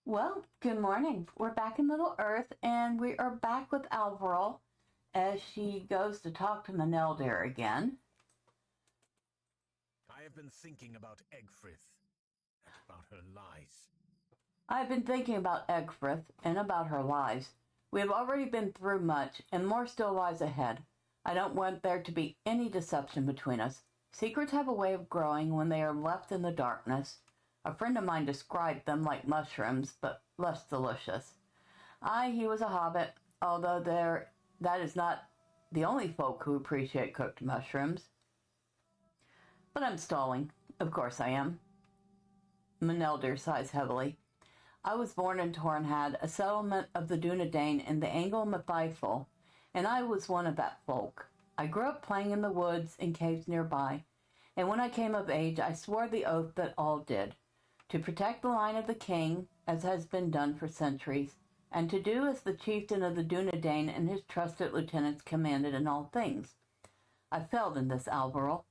Well, good morning. We're back in Middle Earth, and we are back with Alvaerelle as she goes to talk to Meneldir again. I have been thinking about Egfrith and about her lies. I've been thinking about Egfrith and about her lies. We have already been through much, and more still lies ahead. I don't want there to be any deception between us. Secrets have a way of growing when they are left in the darkness. A friend of mine described them like mushrooms, but less delicious. He was a hobbit, although that is not the only folk who appreciate cooked mushrooms. But I'm stalling. Of course I am. Meneldir sighs heavily. I was born in Tornhad, a settlement of the Dunedain in the Angle Mathifel, and I was one of that folk. I grew up playing in the woods and caves nearby, and when I came of age I swore the oath that all did, to protect the line of the king, as has been done for centuries, and to do as the chieftain of the Dunedain and his trusted lieutenants commanded in all things. I failed in this, Alvaerelle.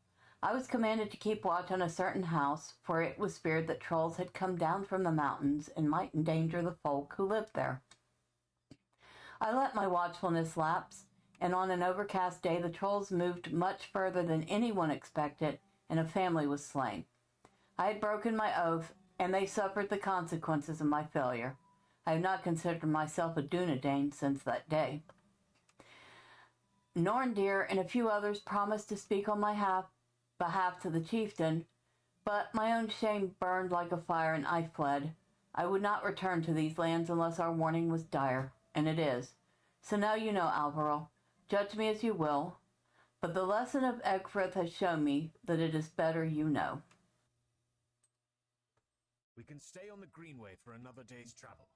I was commanded to keep watch on a certain house, for it was feared that trolls had come down from the mountains and might endanger the folk who lived there. I let my watchfulness lapse, and on an overcast day the trolls moved much further than anyone expected, and a family was slain. I had broken my oath, and they suffered the consequences of my failure. I have not considered myself a Dunedain since that day. Norndir and a few others promised to speak on my behalf to the chieftain, but my own shame burned like a fire and I fled. I would not return to these lands unless our warning was dire, and it is. So now you know, Alvaerelle. Judge me as you will, but the lesson of Egfrith has shown me that it is better you know. We can stay on the Greenway for another day's travel.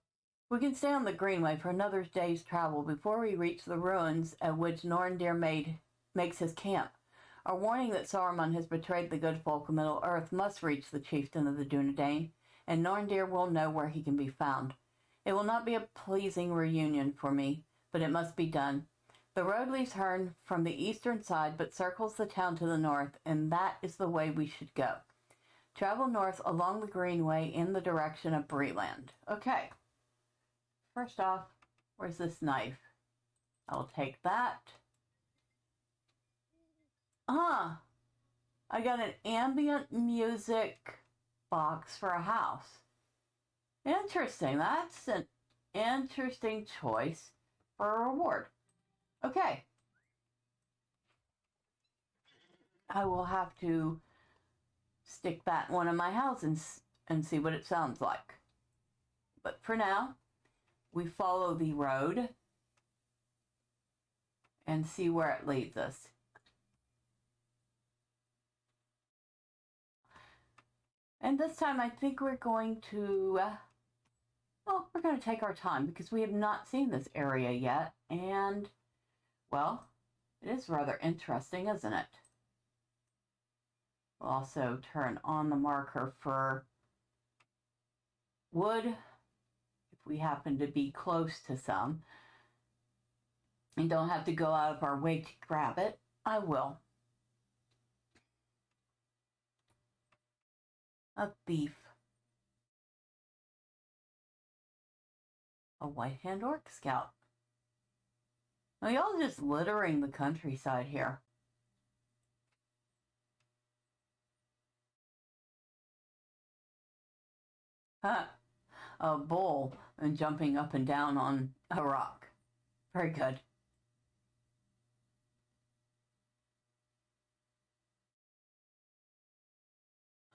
We can stay on the Greenway for another day's travel before we reach the ruins at which Norndir makes his camp. Our warning that Saruman has betrayed the good folk of Middle-earth must reach the chieftain of the Dunedain, and Norndir will know where he can be found. It will not be a pleasing reunion for me, but it must be done. The road leaves Herne from the eastern side, but circles the town to the north, and that is the way we should go. Travel north along the Greenway in the direction of Breeland. Okay. First off, where's this knife? I'll take that. I got an ambient music box for a house. Interesting. That's an interesting choice for a reward. Okay. I will have to stick that in one of my houses and see what it sounds like. But for now, we follow the road and see where it leads us. And this time I think we're going to, we're going to take our time because we have not seen this area yet. And, well, it is rather interesting, isn't it? We'll also turn on the marker for wood if we happen to be close to some. And don't have to go out of our way to grab it. I will. A thief. A white-hand orc scout. Now y'all just littering the countryside here. A bull and jumping up and down on a rock. Very good.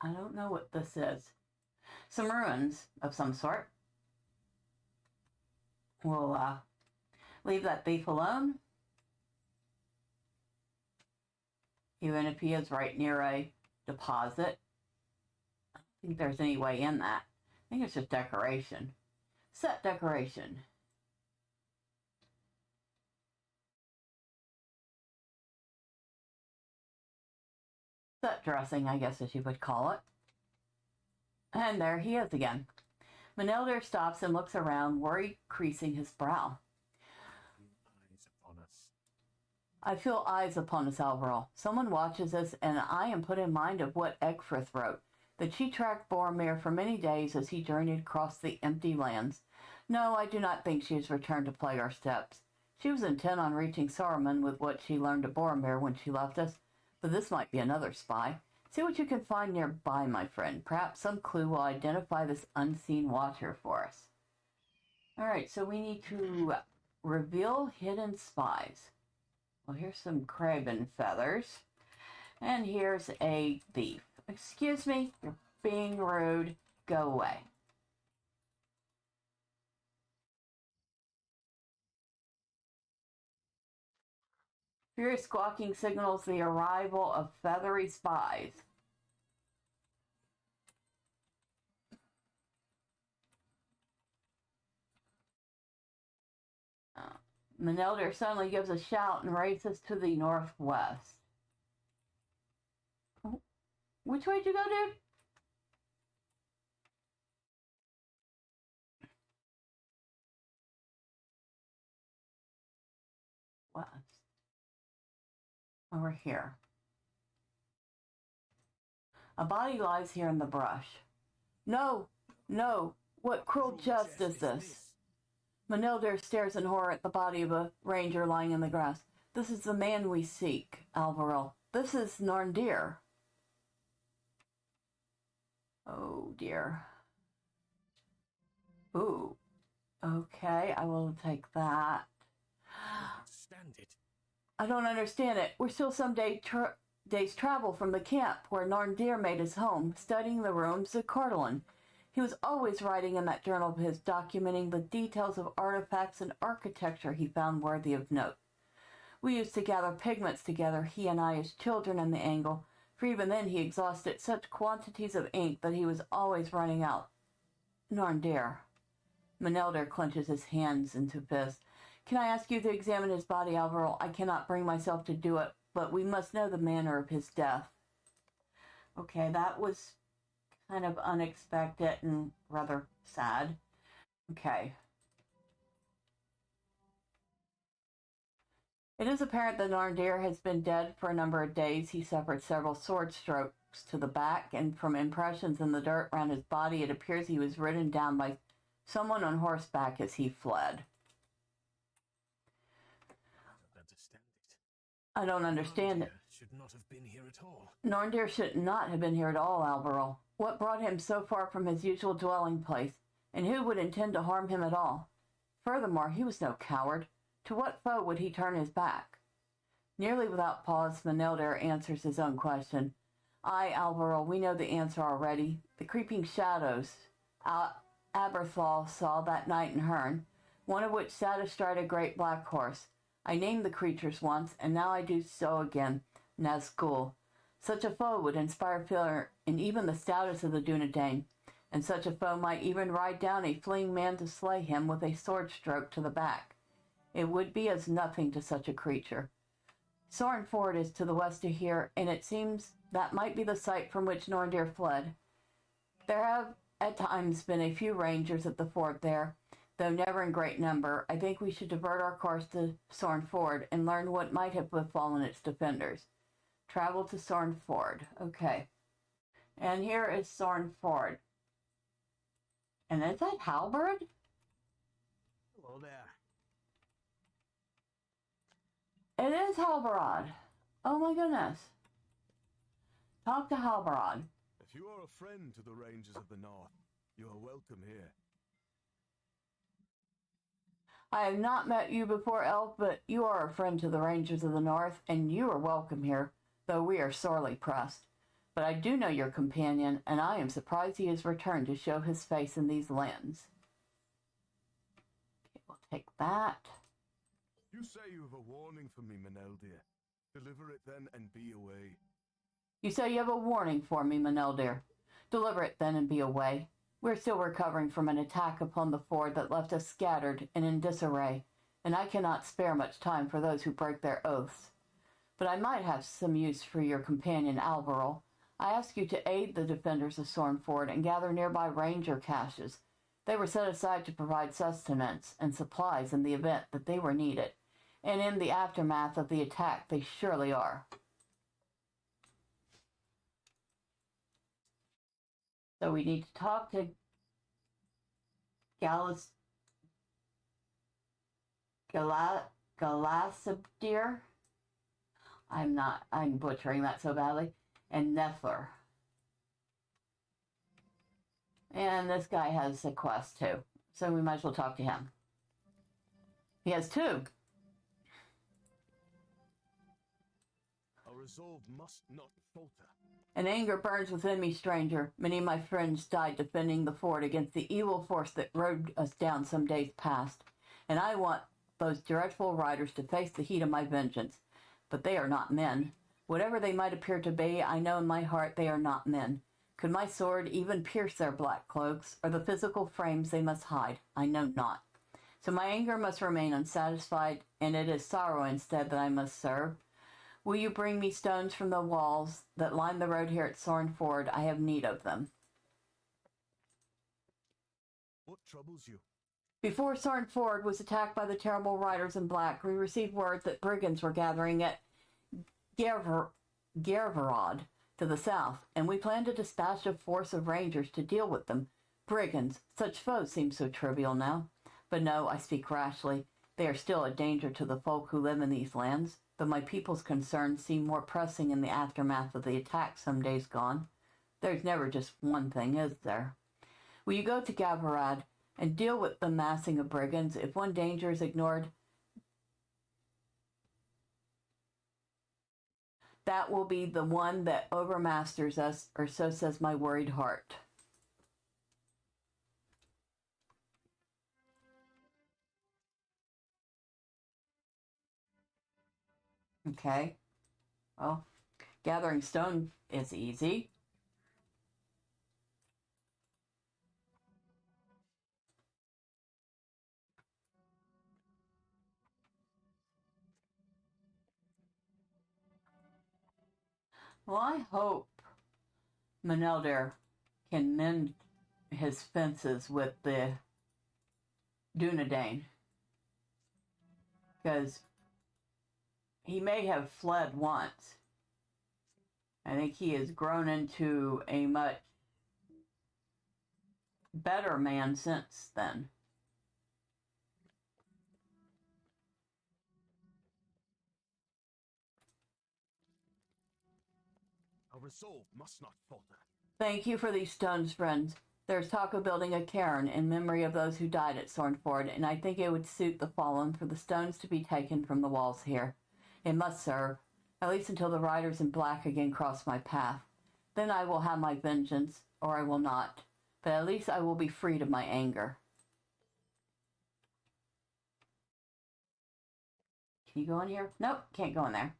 I don't know what this is. Some ruins of some sort. We'll leave that thief alone. Even if he is right near a deposit. I don't think there's any way in that. I think it's just decoration. Set decoration. Set dressing, I guess as you would call it. And there he is again. Meneldir stops and looks around, worry creasing his brow. Eyes upon us. I feel eyes upon us, Alvaerelle. Someone watches us, and I am put in mind of what Egfrith wrote. that she tracked Boromir for many days as he journeyed across the empty lands. No, I do not think she has returned to plague our steps. She was intent on reaching Saruman with what she learned of Boromir when she left us, but this might be another spy. See what you can find nearby, my friend. Perhaps some clue will identify this unseen watcher for us. Alright, so we need to reveal hidden spies. Well, here's some craven feathers. And here's a thief. Excuse me, you're being rude. Go away. Furious squawking signals the arrival of feathery spies. Meneldir suddenly gives a shout and races to the northwest. Which way did you go, dude? West. Over here. A body lies here in the brush. No, no, what cruel jest is this? Meneldir stares in horror at the body of a ranger lying in the grass. This is the man we seek, Alvaerelle. This is Norndir. Oh dear. Ooh. Okay, I will take that. I don't understand it. We're still some days travel from the camp where Norndir made his home, studying the ruins of Cardolan. He was always writing in that journal of his, documenting the details of artifacts and architecture he found worthy of note. We used to gather pigments together, he and I as children in the angle, for even then he exhausted such quantities of ink that he was always running out. Norndir. Meneldir clenches his hands into fists. Can I ask you to examine his body, Alvaerelle? I cannot bring myself to do it, but we must know the manner of his death. Okay, that was kind of unexpected and rather sad. Okay. It is apparent that Norndir has been dead for a number of days. He suffered several sword strokes to the back, and from impressions in the dirt around his body, it appears he was ridden down by someone on horseback as he fled. I don't understand it. Should not have been here at all. Norndir should not have been here at all, Alvaerelle. What brought him so far from his usual dwelling place, and who would intend to harm him at all? Furthermore, he was no coward. To what foe would he turn his back? Nearly without pause, Meneldir answers his own question. Aye, Alvaerelle, we know the answer already. The creeping shadows Aberthal saw that night in Herne, one of which sat astride a great black horse. I named the creatures once, and now I do so again, Nazgul. Such a foe would inspire fear in even the stoutest of the Dunedain, and such a foe might even ride down a fleeing man to slay him with a sword stroke to the back. It would be as nothing to such a creature. Sorn Ford is to the west of here, and it seems that might be the site from which Norndir fled. There have at times been a few rangers at the fort there, though never in great number. I think we should divert our course to Sorn Ford and learn what might have befallen its defenders. Travel to Sorn Ford. Okay. And here is Sorn Ford. And is that Halberd? Hello there. It is Halbarad. Oh my goodness. Talk to Halbarad. If you are a friend to the Rangers of the North, you are welcome here. I have not met you before, Elf, but you are a friend to the Rangers of the North, and you are welcome here, though we are sorely pressed. But I do know your companion, and I am surprised he has returned to show his face in these lands. Okay, we'll take that. You say you have a warning for me, Meneldir. Deliver it then and be away. You say you have a warning for me, Meneldir. Deliver it then and be away. We're still recovering from an attack upon the ford that left us scattered and in disarray, and I cannot spare much time for those who break their oaths. But I might have some use for your companion, Alvaerelle. I ask you to aid the defenders of Sorn Ford and gather nearby ranger caches. They were set aside to provide sustenance and supplies in the event that they were needed, and in the aftermath of the attack they surely are. So we need to talk to Galasabdir. I'm butchering that so badly. And Nethler. And this guy has a quest too. So we might as well talk to him. He has two. Our resolve must not falter. An anger burns within me, stranger. Many of my friends died defending the fort against the evil force that rode us down some days past. And I want those dreadful riders to face the heat of my vengeance. But they are not men. Whatever they might appear to be, I know in my heart they are not men. Could my sword even pierce their black cloaks, or the physical frames they must hide? I know not. So my anger must remain unsatisfied, and it is sorrow instead that I must serve. Will you bring me stones from the walls that line the road here at Sorn Ford? I have need of them. What troubles you? Before Sorn Ford was attacked by the terrible riders in black, we received word that brigands were gathering at Gerverod to the south, and we planned to dispatch a force of rangers to deal with them. Brigands, such foes seem so trivial now. But no, I speak rashly. They are still a danger to the folk who live in these lands, though my people's concerns seem more pressing in the aftermath of the attack some days gone. There's never just one thing, is there? Will you go to Gavarad and deal with the massing of brigands? If one danger is ignored, that will be the one that overmasters us, or so says my worried heart. Okay. Well, gathering stone is easy. Well, I hope Meneldir can mend his fences with the Dunedain, because he may have fled once. I think he has grown into a much better man since then. Our resolve must not falter. Thank you for these stones, friends. There's talk of building a cairn in memory of those who died at Sornford, and I think it would suit the fallen for the stones to be taken from the walls here. It must serve, at least until the riders in black again cross my path. Then I will have my vengeance, or I will not. But at least I will be freed of my anger. Can you go in here? Nope, can't go in there.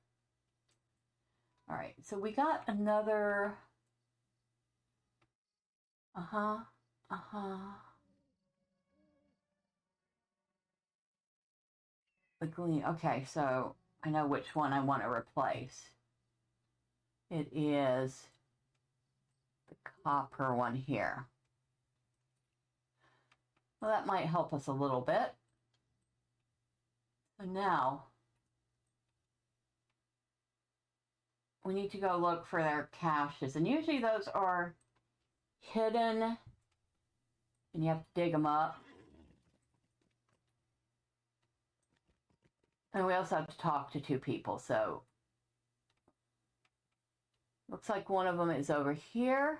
Alright, so we got another... The gleam. Okay, so I know which one I want to replace. It is the copper one here. Well, that might help us a little bit. So now we need to go look for their caches, and usually those are hidden and you have to dig them up. And we also have to talk to two people, so looks like one of them is over here.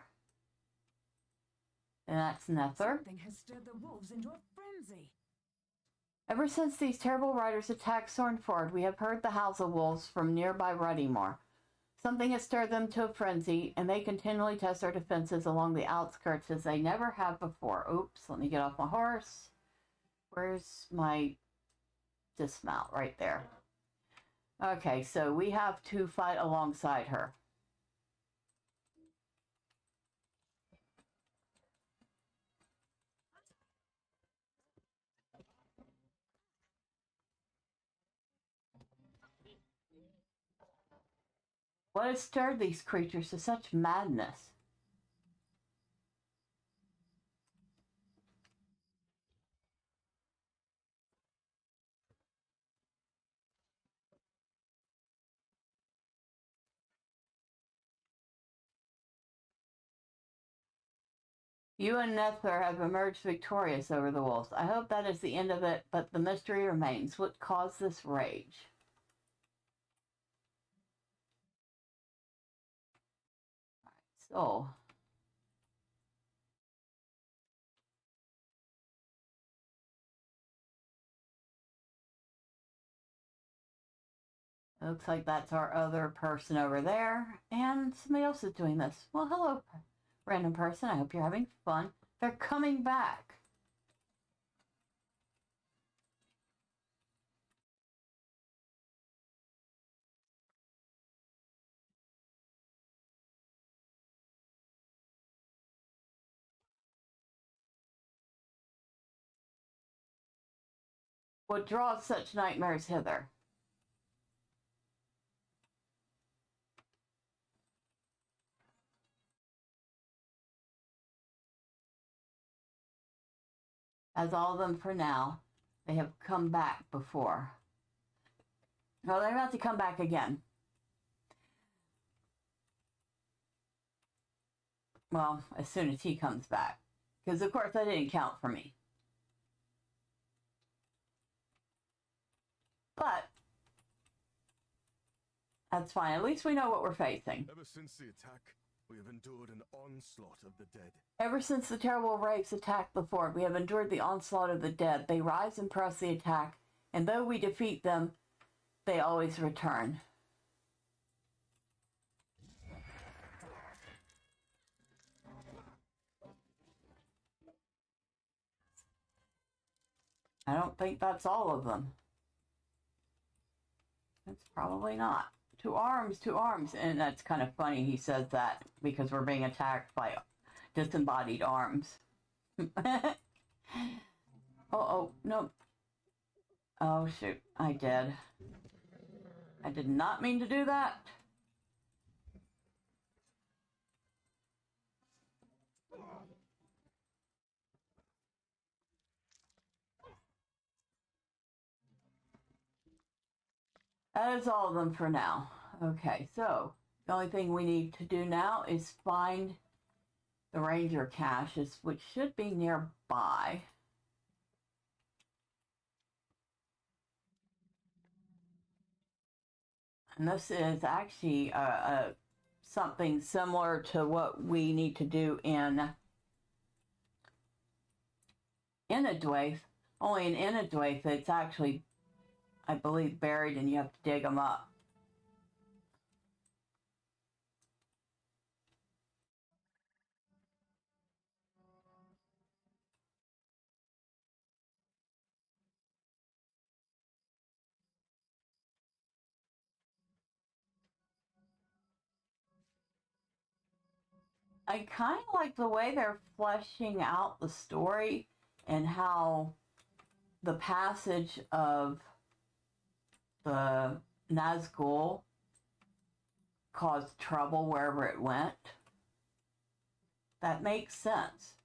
And that's Nether. Something has stirred the wolves into a frenzy. Ever since these terrible riders attacked Sornford, we have heard the howls of wolves from nearby Ruddymore. Something has stirred them to a frenzy, and they continually test our defenses along the outskirts as they never have before. Oops, let me get off my horse. Where's my dismount? Right there. Okay, so we have to fight alongside her. What has stirred these creatures to such madness? You and Nether have emerged victorious over the wolves. I hope that is the end of it, but the mystery remains. What caused this rage? So, looks like that's our other person over there, and somebody else is doing this. Well, hello, random person. I hope you're having fun. They're coming back. What draws such nightmares hither? As all of them for now, they have come back before. No, they're about to come back again. Well, as soon as he comes back. Because, of course, that didn't count for me. But that's fine. At least we know what we're facing. Ever since the attack, we have endured an onslaught of the dead. Ever since the terrible wraiths attacked the fort, we have endured the onslaught of the dead. They rise and press the attack, and though we defeat them, they always return. I don't think that's all of them. That's probably not. To arms, to arms. And that's kind of funny he says that because we're being attacked by disembodied arms. Oh, no. Oh, shoot. I did. I did not mean to do that. That is all of them for now. Okay, so the only thing we need to do now is find the ranger caches, which should be nearby. And this is actually something similar to what we need to do in Inadwaith. Only in Inadwaith, it's actually, I believe, buried and you have to dig them up. I kind of like the way they're fleshing out the story and how the passage of the Nazgul caused trouble wherever it went. That makes sense.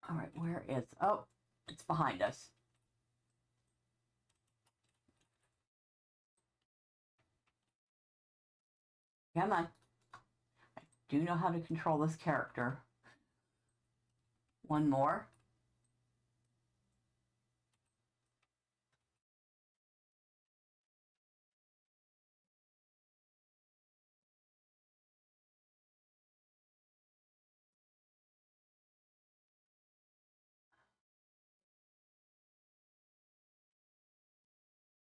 All right, where is... Oh, it's behind us. Come on. I do know how to control this character. One more.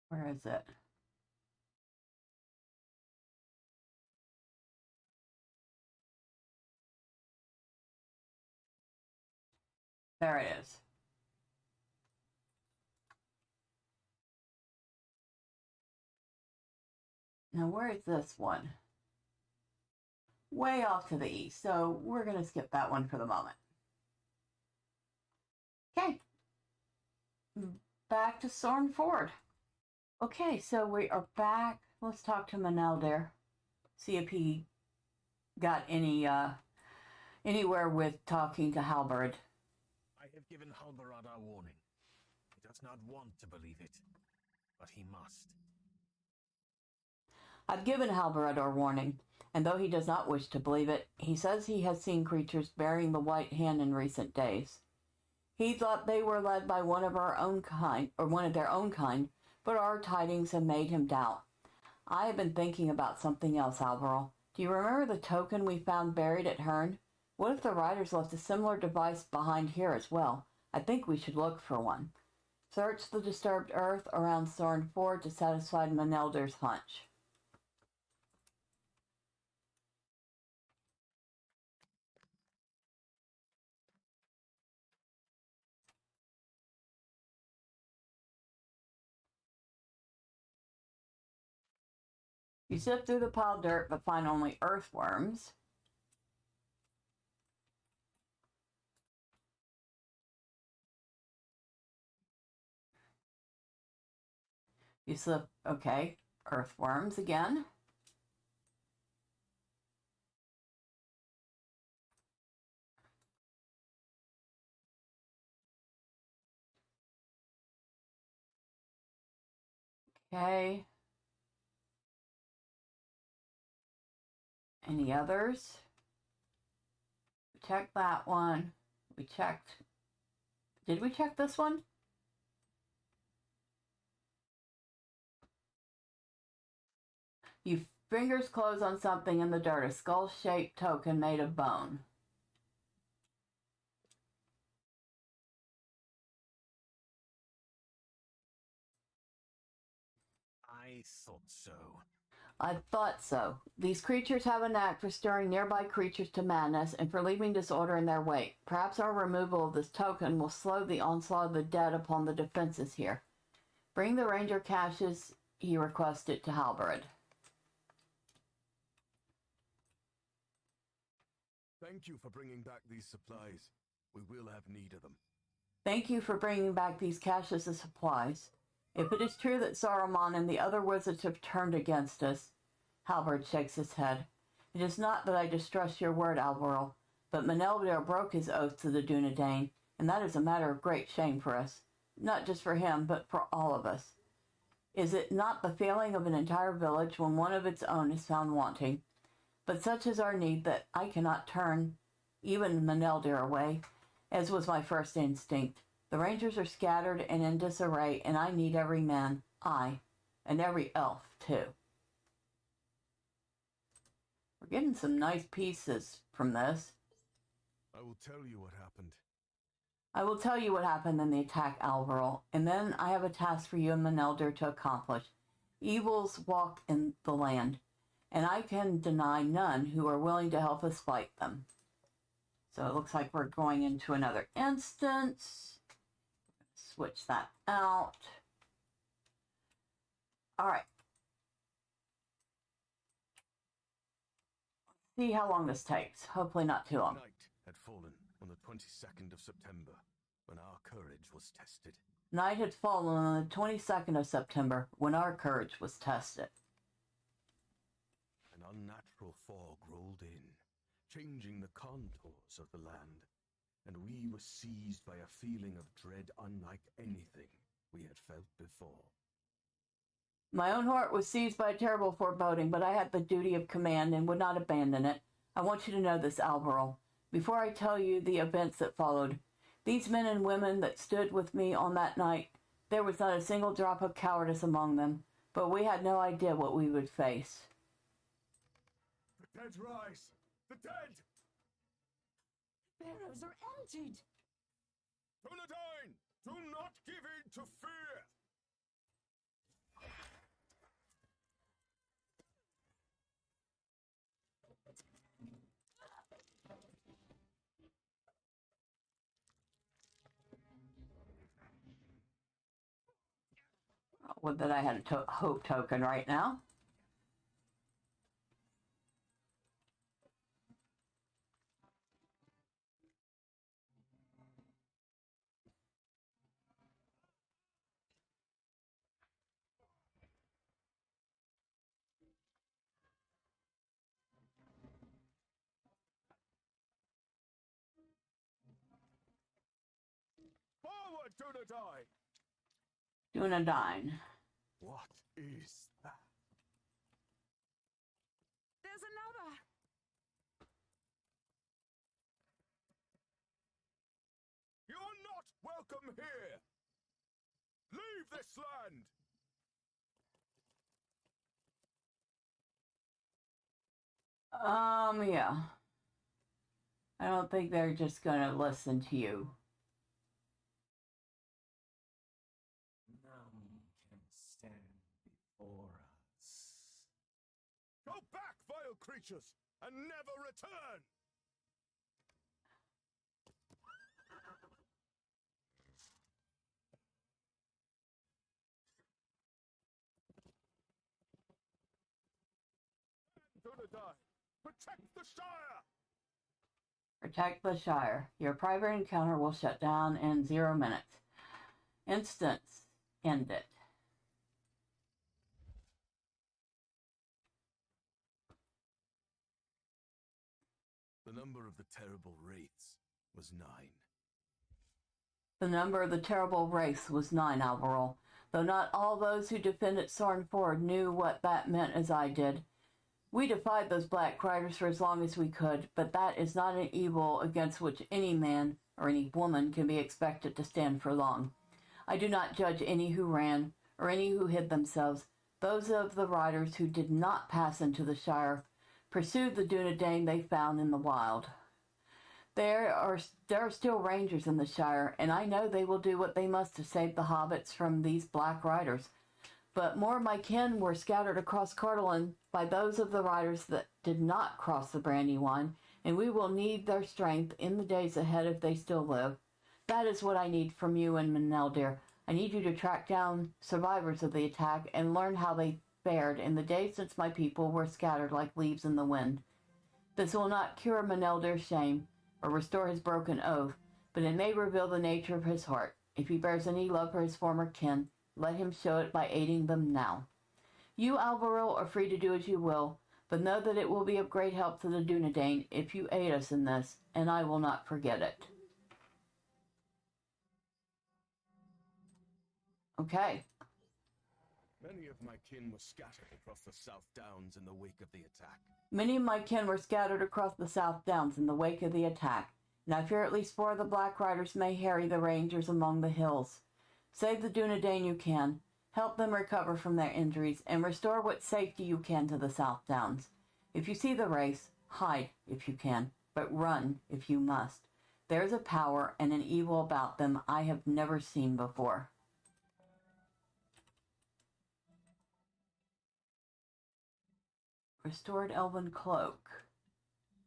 Where is it? There it is. Now, where is this one? Way off to the east, so we're going to skip that one for the moment. Okay. Back to Sorn Ford. Okay, so we are back. Let's talk to Meneldir. See if he got anywhere with talking to Halberd. I have given Halbarad our warning. He does not want to believe it, but he must. I've given Halberud our warning, and though he does not wish to believe it, he says he has seen creatures bearing the white hand in recent days. He thought they were led by one of our own kind, or one of their own kind, but our tidings have made him doubt. I have been thinking about something else, Alvaerelle. Do you remember the token we found buried at Herne? What if the riders left a similar device behind here as well? I think we should look for one. Search the disturbed earth around Thorn Ford to satisfy Meneldir's hunch. You sift through the pile of dirt but find only earthworms. You slip, okay, earthworms again. Okay. Any others? We checked that one. We checked. Did we check this one? You fingers close on something in the dirt, a skull-shaped token made of bone. I thought so. I thought so. These creatures have a knack for stirring nearby creatures to madness and for leaving disorder in their wake. Perhaps our removal of this token will slow the onslaught of the dead upon the defenses here. Bring the ranger caches he requested to Halberud. Thank you for bringing back these supplies. We will have need of them. Thank you for bringing back these caches of supplies. If it is true that Saruman and the other wizards have turned against us, Halberud shakes his head. It is not that I distrust your word, Alvaerelle, but Meneldir broke his oath to the Dunedain, and that is a matter of great shame for us. Not just for him, but for all of us. Is it not the failing of an entire village when one of its own is found wanting? But such is our need that I cannot turn even Meneldir away, as was my first instinct. The rangers are scattered and in disarray, and I need every man, and every elf, too. We're getting some nice pieces from this. I will tell you what happened. I will tell you what happened in the attack, Alvaerelle, and then I have a task for you and Meneldir to accomplish. Evils walk in the land, and I can deny none who are willing to help us fight them. So it looks like we're going into another instance. Switch that out. All right. See how long this takes. Hopefully not too long. Night had fallen on the 22nd of September when our courage was tested. Night had fallen on the 22nd of September when our courage was tested. An unnatural fog rolled in, changing the contours of the land, and we were seized by a feeling of dread unlike anything we had felt before. My own heart was seized by a terrible foreboding, but I had the duty of command and would not abandon it. I want you to know this, Alvaerelle. Before I tell you the events that followed, these men and women that stood with me on that night, there was not a single drop of cowardice among them, but we had no idea what we would face. The dead rise! The dead! Barrows are emptied. Dunedain, do not give in to fear! Would that I had a hope token right now. Forward, Dunedain! Dunedain. What is that? welcome here. Leave this land. Yeah. I don't think they're just gonna listen to you. None can stand before us. Go back, vile creatures, and never return. Dunedain, protect the Shire! Protect the Shire. Your private encounter will shut down in 0 minutes. Instance. End it. The number of the terrible wraiths was 9. The number of the terrible race was 9, Alvaerelle. Though not all those who defended Sornford knew what that meant as I did. We defied those black riders for as long as we could, but that is not an evil against which any man or any woman can be expected to stand for long. I do not judge any who ran, or any who hid themselves. Those of the riders who did not pass into the Shire pursued the Dunedain they found in the wild. There are still rangers in the Shire, and I know they will do what they must to save the hobbits from these black riders. But more of my kin were scattered across Cardolan by those of the riders that did not cross the Brandywine, and we will need their strength in the days ahead if they still live. That is what I need from you and Meneldir. I need you to track down survivors of the attack and learn how they fared in the days since my people were scattered like leaves in the wind. This will not cure Meneldir's shame or restore his broken oath, but it may reveal the nature of his heart. If he bears any love for his former kin, let him show it by aiding them now. You, Alvaerelle, are free to do as you will, but know that it will be of great help to the Dunedain if you aid us in this, and I will not forget it. Okay. Many of my kin were scattered across the South Downs in the wake of the attack. Many of my kin were scattered across the South Downs in the wake of the attack, and I fear at least 4 of the Black Riders may harry the Rangers among the hills. Save the Dunedain you can, help them recover from their injuries, and restore what safety you can to the South Downs. If you see the race, hide if you can, but run if you must. There is a power and an evil about them I have never seen before. Restored Elven Cloak.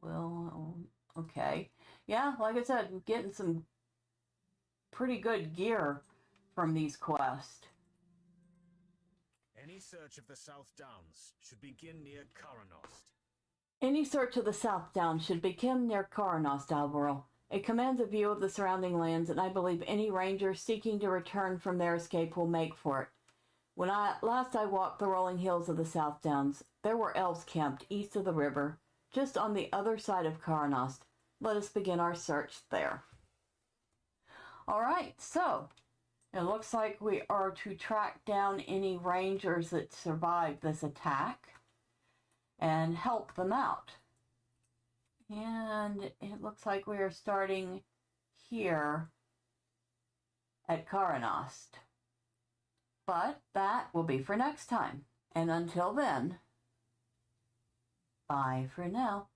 Well, okay. Yeah, like I said, we're getting some pretty good gear from these quests. Any search of the South Downs should begin near Coronost. Any search of the South Downs should begin near Coronost, Alvaerelle. It commands a view of the surrounding lands, and I believe any ranger seeking to return from their escape will make for it. When last I walked the rolling hills of the South Downs, there were elves camped east of the river, just on the other side of Coronost. Let us begin our search there. All right, so it looks like we are to track down any rangers that survived this attack and help them out. And it looks like we are starting here at Coronost. But that will be for next time. And until then, bye for now.